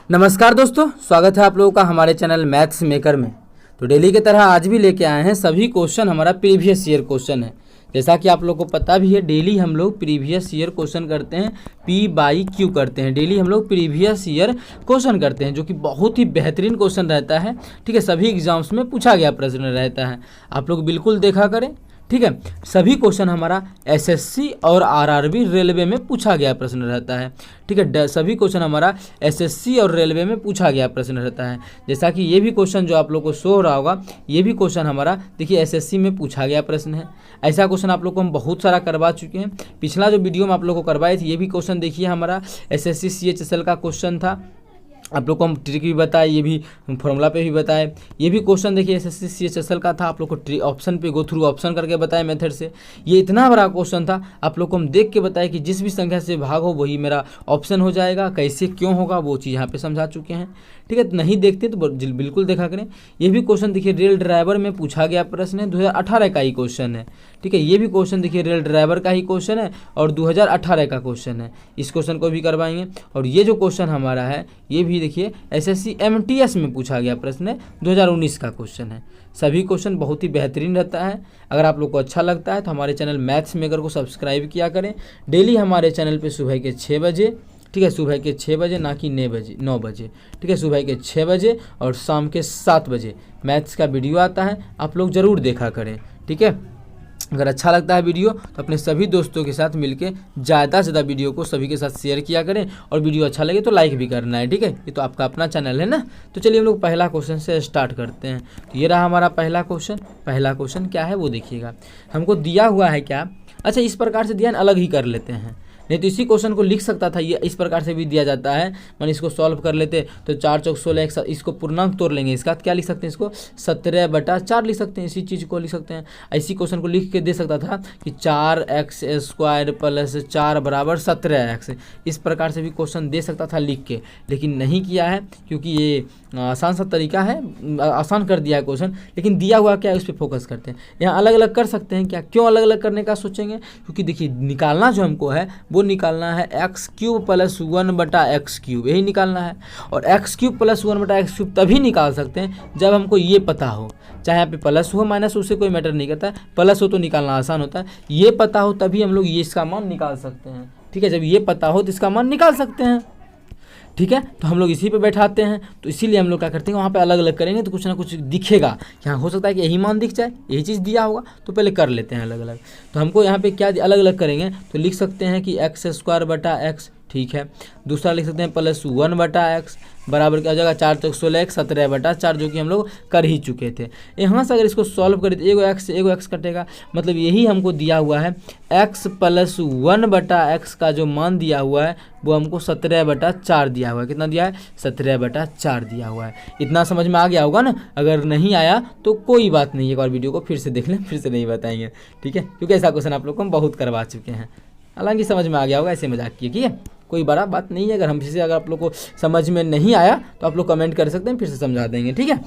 नमस्कार दोस्तों, स्वागत है आप लोगों का हमारे चैनल मैथ्स मेकर में। तो डेली की तरह आज भी लेके आए हैं सभी क्वेश्चन हमारा प्रीवियस ईयर क्वेश्चन है। जैसा कि आप लोगों को पता भी है, डेली हम लोग प्रीवियस ईयर क्वेश्चन करते हैं, पी बाई क्यू करते हैं। डेली हम लोग प्रीवियस ईयर क्वेश्चन करते हैं, जो कि बहुत ही बेहतरीन क्वेश्चन रहता है। ठीक है, सभी एग्जाम्स में पूछा गया प्रश्न रहता है, आप लोग बिल्कुल देखा करें। ठीक है, सभी क्वेश्चन हमारा एसएससी और आरआरबी रेलवे में पूछा गया प्रश्न रहता है। ठीक है, सभी क्वेश्चन हमारा एसएससी और रेलवे में पूछा गया प्रश्न रहता है। जैसा कि ये भी क्वेश्चन जो आप लोग को शो हो रहा होगा, ये भी क्वेश्चन हमारा देखिए एसएससी में पूछा गया प्रश्न है। ऐसा क्वेश्चन आप लोग को हम बहुत सारा करवा चुके हैं। पिछला जो वीडियो में आप लोग को करवाए थे, ये भी क्वेश्चन देखिए हमारा एसएससी सीएचएसएल का क्वेश्चन था। आप लोग को हम ट्रिक भी बताए, ये भी फॉर्मूला पे भी बताए। ये भी क्वेश्चन देखिए एसएससी सीएचएसएल का था, आप लोग को ऑप्शन पे गो थ्रू ऑप्शन करके बताए मेथड से। ये इतना बड़ा क्वेश्चन था, आप लोग को हम देख के बताए कि जिस भी संख्या से भाग हो वही मेरा ऑप्शन हो जाएगा। कैसे क्यों होगा वो चीज़ यहाँ पे समझा चुके हैं। ठीक है, तो नहीं देखते तो बिल्कुल देखा करें। ये भी क्वेश्चन देखिए रेल ड्राइवर में पूछा गया प्रश्न है, 2018 का ही क्वेश्चन है। ठीक है, ये भी क्वेश्चन देखिए रेल ड्राइवर का ही क्वेश्चन है और 2018 का क्वेश्चन है। इस क्वेश्चन को भी करवाएंगे। और ये जो क्वेश्चन हमारा है, ये भी देखिए एसएससी एमटीएस में पूछा गया प्रश्न है, 2019 का क्वेश्चन है। सभी क्वेश्चन बहुत ही बेहतरीन रहता है। अगर आप लोग को अच्छा लगता है तो हमारे चैनल मैथ्स मेकर को सब्सक्राइब किया करें। डेली हमारे चैनल पे सुबह के 6 बजे, ठीक है, सुबह के 6 बजे, ना कि 9 बजे। ठीक है, सुबह के 6 बजे और शाम के 7 बजे मैथ्स का वीडियो आता है, आप लोग ज़रूर देखा करें। ठीक है, अगर अच्छा लगता है वीडियो तो अपने सभी दोस्तों के साथ मिलके ज़्यादा से ज़्यादा वीडियो को सभी के साथ शेयर किया करें, और वीडियो अच्छा लगे तो लाइक भी करना है। ठीक है, ये तो आपका अपना चैनल है ना। तो चलिए हम लोग पहला क्वेश्चन से स्टार्ट करते हैं। तो ये रहा हमारा पहला क्वेश्चन। पहला क्वेश्चन क्या है वो देखिएगा, हमको दिया हुआ है क्या। अच्छा, इस प्रकार से दिया है, अलग ही कर लेते हैं, नहीं तो इसी क्वेश्चन को लिख सकता था, ये इस प्रकार से भी दिया जाता है। मान इसको सॉल्व कर लेते तो 4 चौक 16, इसको पूर्णांक तोड़ लेंगे। इसका क्या लिख सकते हैं, इसको 17/4 लिख सकते हैं। इसी चीज़ को लिख सकते हैं। इसी क्वेश्चन को लिख के दे सकता था कि 4x² + 4 = 17x। इस प्रकार से भी क्वेश्चन दे सकता था लिख के, लेकिन नहीं किया है, क्योंकि ये आसान सा तरीका है, आसान कर दिया है क्वेश्चन। लेकिन दिया हुआ क्या है उस पर फोकस करते हैं। यहाँ अलग अलग कर सकते हैं क्या, क्यों अलग अलग करने का सोचेंगे, क्योंकि देखिए निकालना जो हमको है वो निकालना है x³ + 1/x³, यही निकालना है। और x³ + 1/x³ तभी निकाल सकते हैं जब हमको ये पता हो। चाहे यहाँ पे प्लस हो माइनस, उससे कोई मैटर नहीं करता है। प्लस हो तो निकालना आसान होता है, ये पता हो तभी हम लोग ये इसका मान निकाल सकते हैं। ठीक है, जब ये पता हो तो इसका मान निकाल सकते हैं। ठीक है, तो हम लोग इसी पे बैठाते हैं। तो इसीलिए हम लोग क्या करते हैं, वहाँ पे अलग अलग करेंगे तो कुछ ना कुछ दिखेगा। यहाँ हो सकता है कि यही मान दिख जाए, यही चीज़ दिया होगा, तो पहले कर लेते हैं अलग अलग। तो हमको यहाँ पे क्या अलग अलग करेंगे, तो लिख सकते हैं कि x²/x। ठीक है, दूसरा लिख सकते हैं +1/x बराबर क्या हो जाएगा, 4 चौक 16, 17/4, जो कि हम लोग कर ही चुके थे। यहाँ से अगर इसको सॉल्व करें तो एगो x कटेगा, मतलब यही हमको दिया हुआ है। x + 1/x का जो मान दिया हुआ है वो हमको 17/4 दिया हुआ है। कितना दिया है, 17/4 दिया हुआ है। इतना समझ में आ गया होगा ना। अगर नहीं आया तो कोई बात नहीं, एक बार वीडियो को फिर से देख लें, फिर से नहीं बताएंगे। ठीक है, क्योंकि ऐसा क्वेश्चन आप लोग को हम बहुत करवा चुके हैं। हालांकि समझ में आ गया होगा, ऐसे मजाक किए। ठीक है, कोई बड़ा बात नहीं है। अगर हम फिर से, अगर आप लोग को समझ में नहीं आया तो आप लोग कमेंट कर सकते हैं, फिर से समझा देंगे। ठीक है,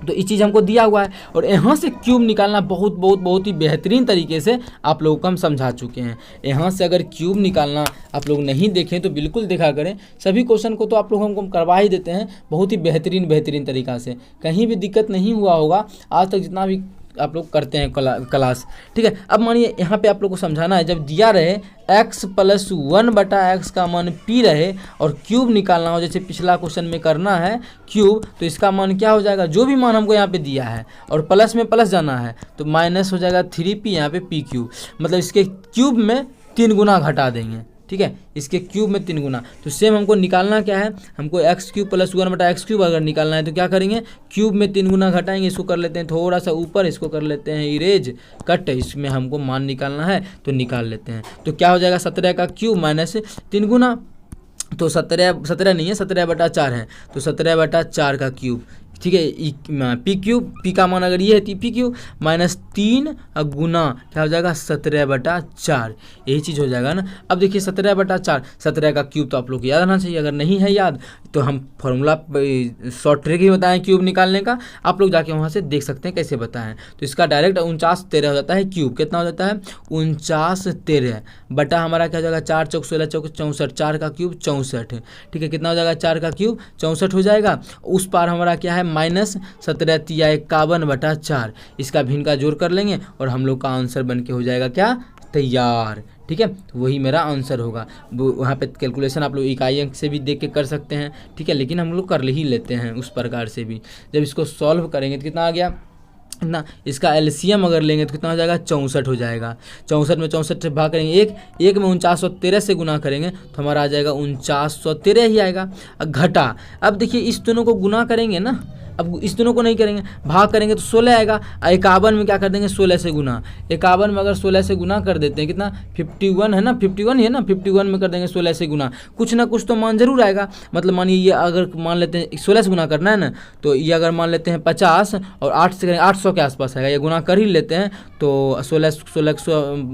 तो ये चीज़ हमको दिया हुआ है। और यहाँ से क्यूब निकालना बहुत ही बेहतरीन तरीके से आप लोगों को हम समझा चुके हैं। यहाँ से अगर क्यूब निकालना आप लोग नहीं देखें तो बिल्कुल देखा करें। सभी क्वेश्चन को तो आप लोग हमको करवा ही देते हैं बहुत ही बेहतरीन तरीक़ा से। कहीं भी दिक्कत नहीं हुआ होगा आज तक जितना भी आप लोग करते हैं क्लास। ठीक है, अब मानिए यहाँ पे आप लोग को समझाना है, जब दिया रहे x + 1/x का मान p रहे और क्यूब निकालना हो, जैसे पिछला क्वेश्चन में करना है क्यूब, तो इसका मान क्या हो जाएगा, जो भी मान हमको यहाँ पे दिया है और प्लस में प्लस जाना है तो माइनस हो जाएगा 3p, यहाँ पे p³, मतलब इसके क्यूब में 3 गुना घटा देंगे। ठीक है, इसके क्यूब में 3 गुना। तो सेम हमको निकालना क्या है, हमको x³ + 1/x³ अगर निकालना है तो क्या करेंगे, क्यूब में 3 गुना घटाएंगे। इसको कर लेते हैं थोड़ा सा ऊपर, इसको कर लेते हैं इरेज कट, इसमें हमको मान निकालना है तो निकाल लेते हैं। तो क्या हो जाएगा, 17 का क्यूब माइनस 3 गुना, तो 17 नहीं है, 17/4 है, तो 17/4 का क्यूब ठीक है, पी क्यूब, पी का मान अगर ये है पी क्यूब माइनस 3 गुना क्या हो जाएगा 17/4, यही चीज़ हो जाएगा ना। अब देखिए 17/4, 17 का क्यूब तो आप लोग को याद रहना चाहिए, अगर नहीं है याद तो हम फॉर्मूला शॉर्ट ट्रिक ही बताएं क्यूब निकालने का, आप लोग जाके वहाँ से देख सकते हैं कैसे बताएं। तो इसका डायरेक्ट 49/13 हो जाता है, क्यूब कितना हो जाता है 49/13 बटा हमारा क्या हो जाएगा 4 चौक 16 चौक 64, 4 का क्यूब 64, ठीक है, कितना हो जाएगा 4 का क्यूब 64 हो जाएगा। उस पार हमारा क्या है माइनस 17 तिया 51/4, इसका भिन्न का जोड़ कर लेंगे और हम लोग का आंसर बन के हो जाएगा क्या तैयार, ठीक है। तो वही मेरा आंसर होगा। वहाँ पे कैलकुलेशन आप लोग इकाई अंक से भी देख के कर सकते हैं, ठीक है, लेकिन हम लोग कर ही लेते हैं उस प्रकार से भी। जब इसको सॉल्व करेंगे तो कितना आ गया ना, इसका एलसीएम अगर लेंगे तो कितना हो जाएगा 64 हो जाएगा। 64 में 64 से भाग करेंगे, एक में 4913 से गुना करेंगे तो हमारा आ जाएगा 4913 ही आएगा। घटा, अब देखिए इस दोनों को गुना करेंगे ना, अब इस दोनों को नहीं करेंगे, भाग करेंगे तो 16 आएगा। 51 में क्या कर देंगे 16 से गुना, 51 में अगर 16 से गुना कर देते हैं कितना 51 है ना, 51 ही है ना, 51 में कर देंगे 16 से गुना, कुछ ना कुछ तो मान जरूर आएगा। मतलब मानिए ये अगर मान लेते हैं 16 से गुना करना है ना, तो ये अगर मान लेते हैं 50 और 8 से करेंगे 800 के आसपास आएगा, ये गुना कर ही लेते हैं तो 16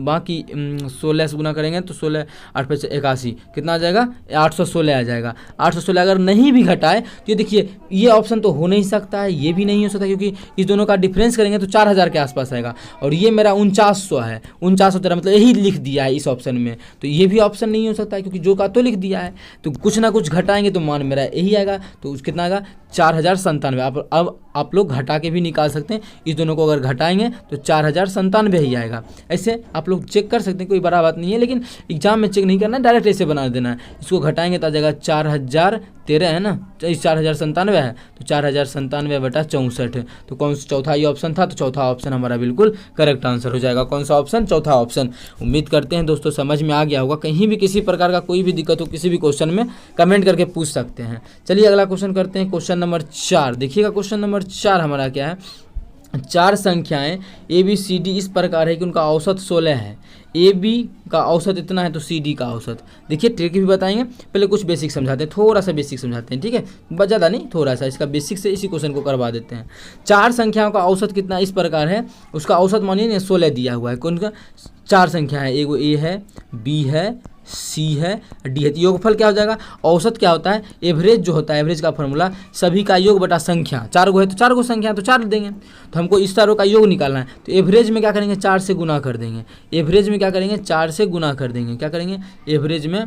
बाकी 16 से गुना करेंगे तो 16 8 पे 81 कितना आ जाएगा 816 आ जाएगा। 816 अगर नहीं भी घटाए तो ये देखिए ये ऑप्शन तो हो नहीं सकता है, ये भी नहीं हो सकता क्योंकि इस दोनों का डिफरेंस करेंगे तो 4000 के आसपास आएगा और ये मेरा 4900 है, 4913 मतलब यही लिख दिया है इस ऑप्शन में, तो ये भी ऑप्शन नहीं हो सकता है क्योंकि जो का तो लिख दिया है। तो कुछ ना कुछ घटाएंगे तो मान मेरा यही आएगा, तो कितना आएगा 4097। अब आप लोग घटा के भी निकाल सकते हैं, इस दोनों को अगर घटाएंगे तो 4097 ही आएगा। ऐसे आप लोग चेक कर सकते हैं, कोई बड़ा बात नहीं है, लेकिन एग्जाम में चेक नहीं करना है, डायरेक्ट ऐसे बना देना है। इसको घटाएंगे तो आ जाएगा 4013 है ना, 4097 है तो 4097/64, तो कौन सा चौथा ये ऑप्शन था, तो चौथा ऑप्शन हमारा बिल्कुल करेक्ट आंसर हो जाएगा। कौन सा ऑप्शन, चौथा ऑप्शन। उम्मीद करते हैं दोस्तों समझ में आ गया होगा। कहीं भी किसी प्रकार का कोई भी दिक्कत हो किसी भी क्वेश्चन में कमेंट करके पूछ सकते हैं। चलिए अगला क्वेश्चन करते हैं, क्वेश्चन नंबर 4। देखिएगा क्वेश्चन नंबर 4 हमारा क्या है, 4 संख्याएं ए बी सी डी इस प्रकार है कि उनका औसत 16 है। ए बी का औसत इतना है तो सी डी का औसत। देखिए ट्रिक भी बताएंगे, पहले कुछ बेसिक समझाते हैं, थोड़ा सा बेसिक समझाते हैं, ठीक है, ज़्यादा नहीं, थोड़ा सा इसका बेसिक से इसी क्वेश्चन को करवा देते हैं। 4 संख्याओं का औसत कितना इस प्रकार है, उसका औसत मानिए ना 16 दिया हुआ है। कौन का 4 संख्या है, एगो ए है, बी है, सी है, डी है। योगफल क्या हो जाएगा, औसत क्या होता है, एवरेज जो होता है, एवरेज का फॉर्मूला सभी का योग बटा संख्या। 4 गो है तो 4 गो संख्या तो 4 देंगे, तो हमको इस चारों का योग निकालना है, तो एवरेज में क्या करेंगे 4 से गुना कर देंगे। एवरेज में क्या करेंगे 4 से गुना कर देंगे, क्या करेंगे एवरेज में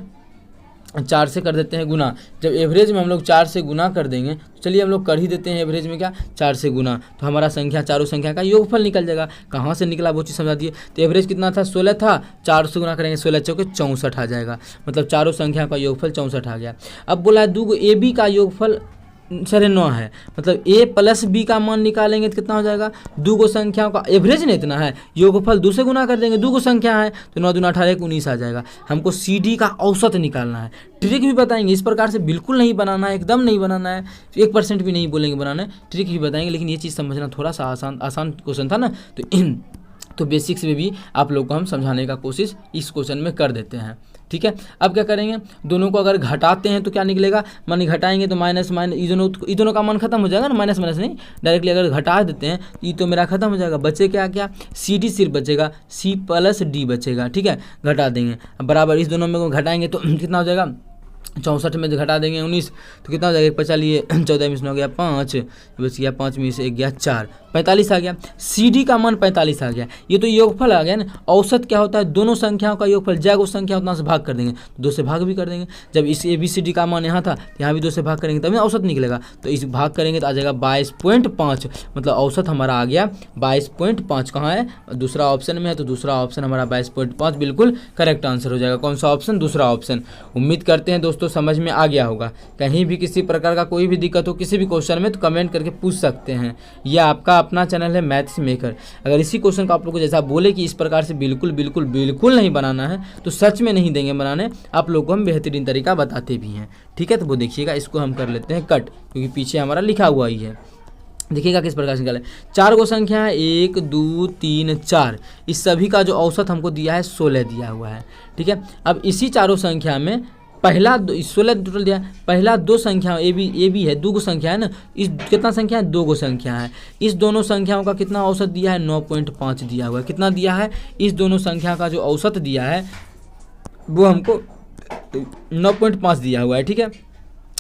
4 से कर देते हैं गुना। जब एवरेज में हम लोग 4 से गुना कर देंगे तो चलिए हम लोग कर ही देते हैं एवरेज में क्या 4 से गुना, तो हमारा संख्या चारों संख्या का योगफल निकल जाएगा। कहाँ से निकला वो चीज़ समझा दिए। तो एवरेज कितना था 16 था, 4 से गुना करेंगे 16 चौके 64 आ जाएगा, मतलब चारों संख्या का योगफल 64 आ गया। अब बोला है 2 ए बी का योगफल 9 है, मतलब a प्लस बी का मान निकालेंगे तो कितना हो जाएगा, 2 गो संख्याओं का एवरेज नहीं इतना है, योगफल 2 से गुना कर देंगे, 2 गो संख्या है तो 9 दूना 18 19 आ जाएगा। हमको सी डी का औसत निकालना है। ट्रिक भी बताएंगे, इस प्रकार से बिल्कुल नहीं बनाना है, एकदम नहीं बनाना है, 1% भी नहीं बोलेंगे बनाना है, ट्रिक भी बताएंगे, लेकिन ये चीज़ समझना थोड़ा सा आसान क्वेश्चन था ना, तो बेसिक्स में भी आप लोग को हम समझाने का कोशिश इस क्वेश्चन में कर देते हैं, ठीक है। अब क्या करेंगे, दोनों को अगर घटाते हैं तो क्या निकलेगा, मान घटाएंगे तो माइनस ये दोनों का मान खत्म हो जाएगा ना, माइनस माइनस नहीं, डायरेक्टली अगर घटा देते हैं ये तो मेरा खत्म हो जाएगा, बचे क्या क्या सी डी सिर्फ बचेगा, सी प्लस डी बचेगा, ठीक है, घटा देंगे। बराबर इस दोनों में घटाएंगे तो कितना हो जाएगा 64 में घटा देंगे 19 तो कितना हो जाएगा, 5 लिए 14 में हो गया 5 बच गया, 5 में से 1 गया 4, 45 आ गया। सी डी का मान 45 आ गया। ये तो योगफल आ गया ना। औसत क्या होता है, दोनों संख्याओं का योगफल, जगह संख्या उतना से भाग कर देंगे, 2 से भाग भी कर देंगे। जब इस ए बी सी डी का मान यहाँ था तो यहाँ भी 2 से भाग करेंगे तभी औसत निकलेगा, तो इस भाग करेंगे तो आ जाएगा 22.5, मतलब औसत हमारा आ गया 22.5। कहाँ है, दूसरा ऑप्शन में है, तो दूसरा ऑप्शन हमारा 22.5 बिल्कुल करेक्ट आंसर हो जाएगा। कौन सा ऑप्शन, दूसरा ऑप्शन। उम्मीद करते हैं दोस्तों समझ में आ गया होगा। कहीं भी किसी प्रकार का कोई भी दिक्कत हो किसी भी क्वेश्चन में तो कमेंट करके पूछ सकते हैं। यह आपका अपना चैनल है मैथ्स मेकर। अगर इसी क्वेश्चन को आप लोग को जैसा बोले कि इस प्रकार से बिल्कुल बिल्कुल बिल्कुल नहीं बनाना है तो सच में नहीं देंगे बनाने, आप लोग को हम बेहतरीन तरीका बताते भी हैं, ठीक है। तो वो देखिएगा, इसको हम कर लेते हैं कट, क्योंकि पीछे हमारा लिखा हुआ ही है। देखिएगा किस प्रकार से निकाले, 4 गो संख्या है 1 2 3 4, इस सभी का जो औसत हमको दिया है 16 दिया हुआ है, ठीक है। अब इसी चारों संख्या में पहला 16 टोटल दिया है, पहला दो संख्या ए बी है, दो गो संख्या है ना, इस कितना संख्या है, दो गो संख्या है, इस दोनों संख्याओं का कितना औसत दिया है, 9.5 दिया हुआ है। कितना दिया है, इस दोनों संख्या का जो औसत दिया है वो हमको 9.5 दिया हुआ है, ठीक है।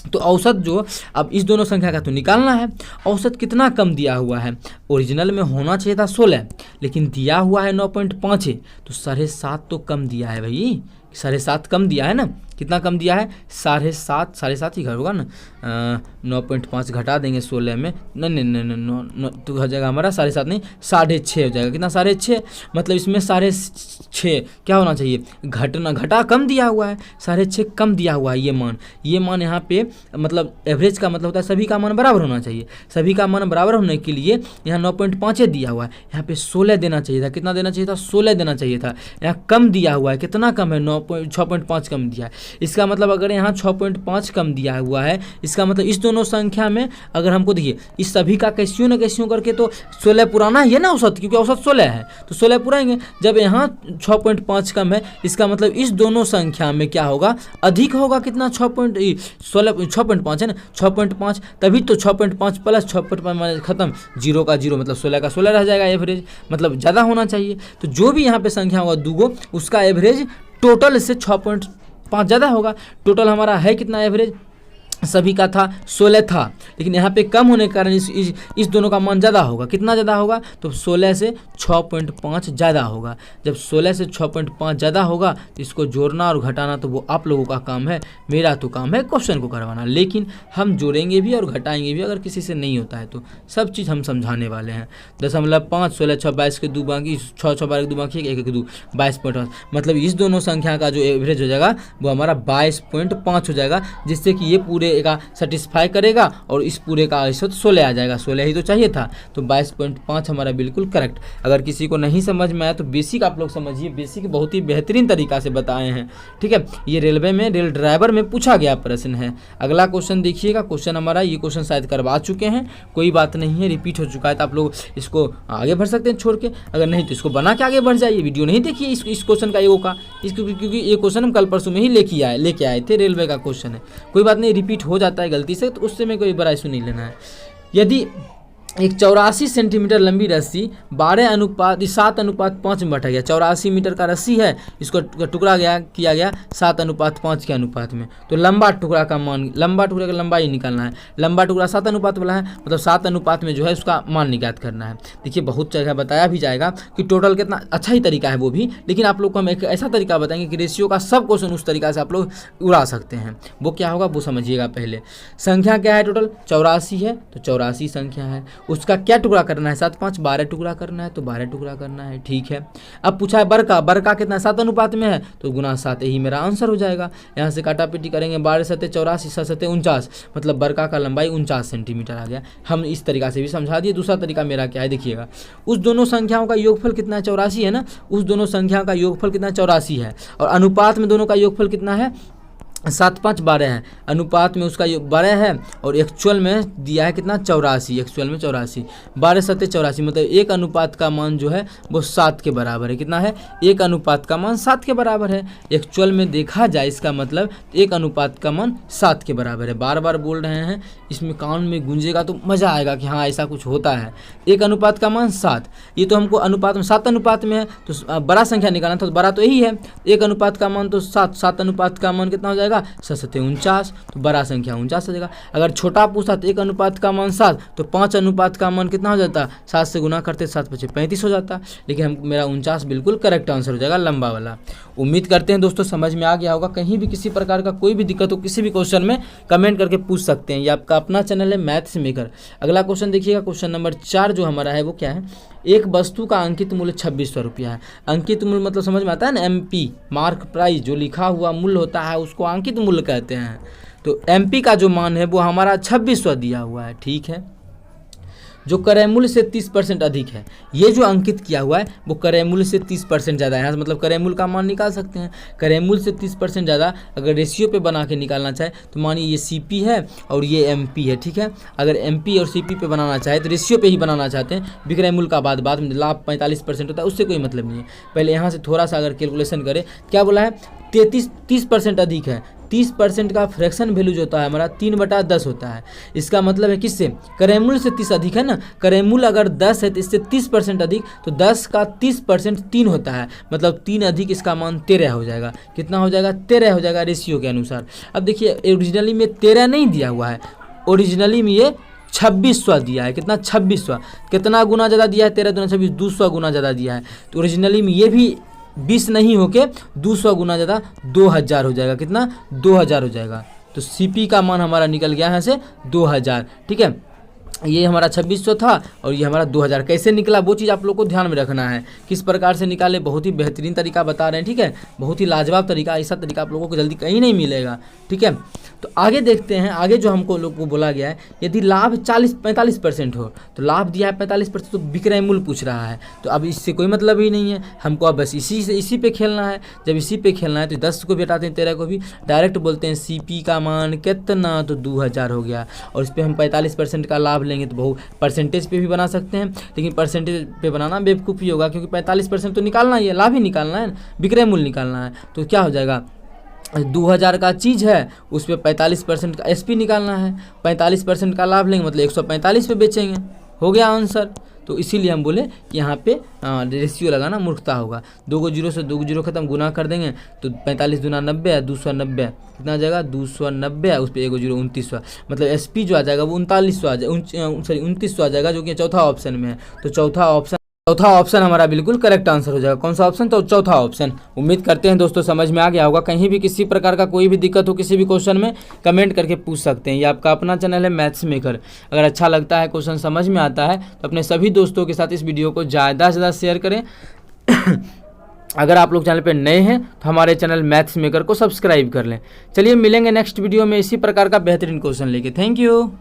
तो औसत जो अब इस दोनों संख्या का तो निकालना है, औसत कितना कम दिया हुआ है, ओरिजिनल में होना चाहिए था 16, लेकिन दिया हुआ है 9.5 है, तो 7.5 तो कम दिया है भाई, 7.5 कम दिया है ना, कितना कम दिया है, 7.5 ही होगा ना, 9.5 घटा देंगे 16 में, नहीं तो हो जाएगा हमारा 7.5 नहीं 6.5 हो जाएगा। कितना 6.5, मतलब इसमें 6.5 क्या होना चाहिए, घटा कम दिया हुआ है, 6.5 कम दिया हुआ है ये मान यहाँ पे मतलब एवरेज का मतलब होता है सभी का मान बराबर होना चाहिए, सभी का मान बराबर होने के लिए यहाँ 9.5 दिया हुआ है, यहाँ पे 16 देना चाहिए था, कितना देना चाहिए था, 16 देना चाहिए था, यहाँ कम दिया हुआ है, कितना कम है, 6.5 कम दिया है। इसका मतलब अगर यहाँ 6.5 कम दिया हुआ है, इसका मतलब इस दोनों संख्या में अगर हमको देखिए इस सभी का कैसियों न कैसियों करके तो 16 पुराना ही है ना औसत, क्योंकि औसत 16 है तो 16 पुराएंगे। जब यहाँ 6.5 कम है, इसका मतलब इस दोनों संख्या में क्या होगा, अधिक होगा, कितना 6.5 है ना, 6.5 तभी तो 6.5 प्लस 6.5 खत्म, 0 का 0 मतलब 16 का 16 रह जाएगा एवरेज, मतलब ज़्यादा होना चाहिए। तो जो भी यहाँ पे संख्या होगा दूगो, उसका एवरेज टोटल से 6.5 ज़्यादा होगा। टोटल हमारा है कितना एवरेज, सभी का था 16 था, लेकिन यहाँ पे कम होने के कारण इस दोनों का मान ज़्यादा होगा। कितना ज़्यादा होगा, तो 16 से 6.5 ज़्यादा होगा। जब 16 से 6.5 ज़्यादा होगा तो इसको जोड़ना और घटाना तो वो आप लोगों का काम है, मेरा तो काम है क्वेश्चन को करवाना। लेकिन हम जोड़ेंगे भी और घटाएंगे भी, अगर किसी से नहीं होता है तो सब चीज़ हम समझाने वाले हैं। 0.5 16 6 22 के 2 बाकी 6 6 12 के 2 बाकी 1 1 2 22.5, मतलब इस दोनों संख्या का जो एवरेज हो जाएगा वो हमारा 22.5 हो जाएगा, जिससे कि ये पूरे का सेटिस्फाई करेगा और इस पूरे का औसत 16 आ जाएगा। 16 ही तो चाहिए था, तो 22.5 हमारा बिल्कुल करेक्ट। अगर किसी को नहीं समझ में आया तो बेसिक आप लोग समझिए, बेसिक बहुत ही बेहतरीन तरीका से बताए हैं, ठीक है। ये रेलवे में रेल ड्राइवर में पूछा गया प्रश्न है। अगला क्वेश्चन देखिएगा, क्वेश्चन हमारा ये क्वेश्चन शायद करवा चुके हैं, कोई बात नहीं है, रिपीट हो चुका है, तो आप लोग इसको आगे बढ़ सकते हैं छोड़ के, अगर नहीं तो इसको बना के आगे बढ़ जाइए। वीडियो नहीं देखिए इस क्वेश्चन का एगो का, क्योंकि ये क्वेश्चन हम कल परसों में ही लेके आए थे, रेलवे का क्वेश्चन है, कोई बात नहीं, रिपीट हो जाता है गलती से, तो उससे में कोई बड़ा इशू नहीं लेना है। यदि एक 84 सेंटीमीटर लंबी रस्सी 7:5 में बटा गया, 84 मीटर का रस्सी है, इसको टुकड़ा किया गया 7:5 के अनुपात में, तो लंबा टुकड़ा का लंबाई निकालना है। लंबा टुकड़ा 7 अनुपात वाला है, मतलब 7 अनुपात में जो है उसका मान निकात करना है। देखिए बहुत जगह बताया भी जाएगा कि टोटल कितना, अच्छा ही तरीका है वो भी, लेकिन आप लोग को हम एक ऐसा तरीका बताएंगे कि रेशियो का सब क्वेश्चन उस तरीका से आप लोग उड़ा सकते हैं। वो क्या होगा वो समझिएगा। पहले संख्या क्या है, टोटल 84 है, तो 84 संख्या है, उसका क्या टुकड़ा करना है, 7 5 12 टुकड़ा करना है, तो 12 टुकड़ा करना है, ठीक है। अब पूछा है बरका कितना 7 अनुपात में है, तो गुना 7 ही मेरा आंसर हो जाएगा। यहाँ से काटापीटी करेंगे, 12 7 84 7 7 49, मतलब बरका का लंबाई 49 सेंटीमीटर आ गया। हम इस तरीका से भी समझा दिए। दूसरा तरीका मेरा क्या है, देखिएगा, उस दोनों संख्याओं का योगफल कितना है, 84 है ना, उस दोनों संख्या का योगफल कितना है, 84 है, और अनुपात में दोनों का योगफल कितना है, 7 5 12 है, अनुपात में उसका 12 है, और एक्चुअल में दिया है कितना 84, एक्चुअल में 84, 12 7 84, मतलब एक अनुपात का मान जो है वो 7 के बराबर है। कितना है, एक अनुपात का मान 7 के बराबर है। एक्चुअल में देखा जाए इसका मतलब एक अनुपात का मान 7 के बराबर है। बार बार बोल रहे हैं, इसमें कान में गूंजेगा तो मज़ा आएगा कि हाँ ऐसा कुछ होता है। एक अनुपात का मान 7, ये तो हमको अनुपात में 7 अनुपात में है, तो बड़ा संख्या निकालना था, तो बड़ा तो यही है। एक अनुपात का मान तो 7 अनुपात का मान कितना हो जाएगा, 7 7 49, तो बड़ा संख्या 49 हो जाएगा। अगर छोटा पूछा तो एक अनुपात का मान 7, तो 5 अनुपात का मान कितना हो जाता, 7 से गुना करते 7 5 35 हो जाता, लेकिन हम मेरा 49 बिल्कुल करेक्ट आंसर हो जाएगा, लंबा वाला। उम्मीद करते हैं दोस्तों समझ में आ गया होगा। कहीं भी किसी प्रकार का कोई भी दिक्कत हो किसी भी क्वेश्चन में कमेंट करके पूछ सकते हैं। ये आपका अपना चैनल है मैथ्स मेकर। अगला क्वेश्चन देखिएगा, क्वेश्चन नंबर 4 जो हमारा है वो क्या है, एक वस्तु का अंकित मूल्य 2600 रुपया है। अंकित मूल्य मतलब समझ में आता है ना, MP मार्क प्राइस, जो लिखा हुआ मूल्य होता है उसको अंकित मूल्य कहते हैं। तो MP का जो मान है वो हमारा 2600 दिया हुआ है, ठीक है, जो क्रय मूल्य से 30% अधिक है। ये जो अंकित किया हुआ है वो क्रय मूल्य से 30% ज़्यादा है, मतलब क्रय मूल्य का मान निकाल सकते हैं। क्रय मूल्य से 30% ज़्यादा अगर रेशियो पे बना के निकालना चाहे तो मानिए ये CP है और ये MP है, ठीक है। अगर MP और CP पे बनाना चाहे तो रेशियो पे ही बनाना चाहते हैं, विक्रय मूल्य का बाद में लाभ 45% होता है, उससे कोई मतलब नहीं है। पहले यहाँ से थोड़ा सा अगर कैलकुलेशन करें, क्या बोला है, 30% अधिक है, 30% का फ्रैक्शन वैल्यू जो होता है हमारा 3/10 होता है। इसका मतलब है किससे, करेमूल से 30 अधिक है ना, करेमूल अगर 10 है तो इससे 30% अधिक, तो 10 का 30% 3 होता है, मतलब 3 अधिक इसका मान 13 हो जाएगा। कितना हो जाएगा, 13 हो जाएगा रेशियो के अनुसार। अब देखिए ओरिजिनली में 13 नहीं दिया हुआ है, ओरिजिनली में ये 2600 दिया है। कितना, 2600। कितना गुना ज़्यादा दिया है, 13 दूना 26, 200 गुना ज़्यादा दिया है। तो ओरिजिनली में ये भी 20 नहीं होके 200 गुना ज़्यादा 2000 हो जाएगा। कितना, 2000 हो जाएगा। तो CP का मान हमारा निकल गया है से 2000। ठीक है, ये हमारा 2600 था और ये हमारा 2000। कैसे निकला वो चीज़ आप लोग को ध्यान में रखना है, किस प्रकार से निकाले। बहुत ही बेहतरीन तरीका बता रहे हैं, ठीक है, बहुत ही लाजवाब तरीका। ऐसा तरीका आप लोगों को जल्दी कहीं नहीं मिलेगा। ठीक है, तो आगे देखते हैं। आगे जो हमको लोग को बोला गया है, यदि लाभ 45% हो, तो लाभ दिया है 45%, तो विक्रय मूल्य पूछ रहा है। तो अब इससे कोई मतलब ही नहीं है हमको, अब बस इसी पे खेलना है। जब इसी पे खेलना है तो 10 को भी हटाते हैं, 13 को भी, डायरेक्ट बोलते हैं CP का मान कितना, तो 2000 हो गया। और इस पर हम 45% का लाभ लेंगे तो बहुत परसेंटेज पे भी बना सकते हैं, लेकिन परसेंटेज पे बनाना बेवकूफ़ी होगा, क्योंकि 45% तो निकालना ही है, लाभ ही निकालना है, विक्रय मूल्य निकालना है। तो क्या हो जाएगा, 2000 का चीज़ है, उस पर 45% का SP निकालना है, 45% का लाभ लेंगे, मतलब 145 पे बेचेंगे। हो गया आंसर। तो इसीलिए हम बोले कि यहाँ पे रेशियो लगाना मूर्खता होगा। 2 को 0 से 2 को 0 खत्म, गुना कर देंगे तो 45 दूना 90 है, 290। कितना आ जाएगा, 290 है, उस पर 1 0 2900, मतलब SP जो आ जाएगा वो 3900 आ जाएगा, सॉरी 2900 आ जाएगा, जो कि चौथा ऑप्शन में है। तो चौथा ऑप्शन हमारा बिल्कुल करेक्ट आंसर हो जाएगा। कौन सा ऑप्शन, तो चौथा ऑप्शन। उम्मीद करते हैं दोस्तों समझ में आ गया होगा। कहीं भी किसी प्रकार का कोई भी दिक्कत हो किसी भी क्वेश्चन में, कमेंट करके पूछ सकते हैं। ये आपका अपना चैनल है मैथ्स मेकर। अगर अच्छा लगता है, क्वेश्चन समझ में आता है, तो अपने सभी दोस्तों के साथ इस वीडियो को ज़्यादा से ज़्यादा शेयर करें। अगर आप लोग चैनल पर नए हैं तो हमारे चैनल मैथ्स मेकर को सब्सक्राइब कर लें। चलिए मिलेंगे नेक्स्ट वीडियो में इसी प्रकार का बेहतरीन क्वेश्चन लेके। Thank you.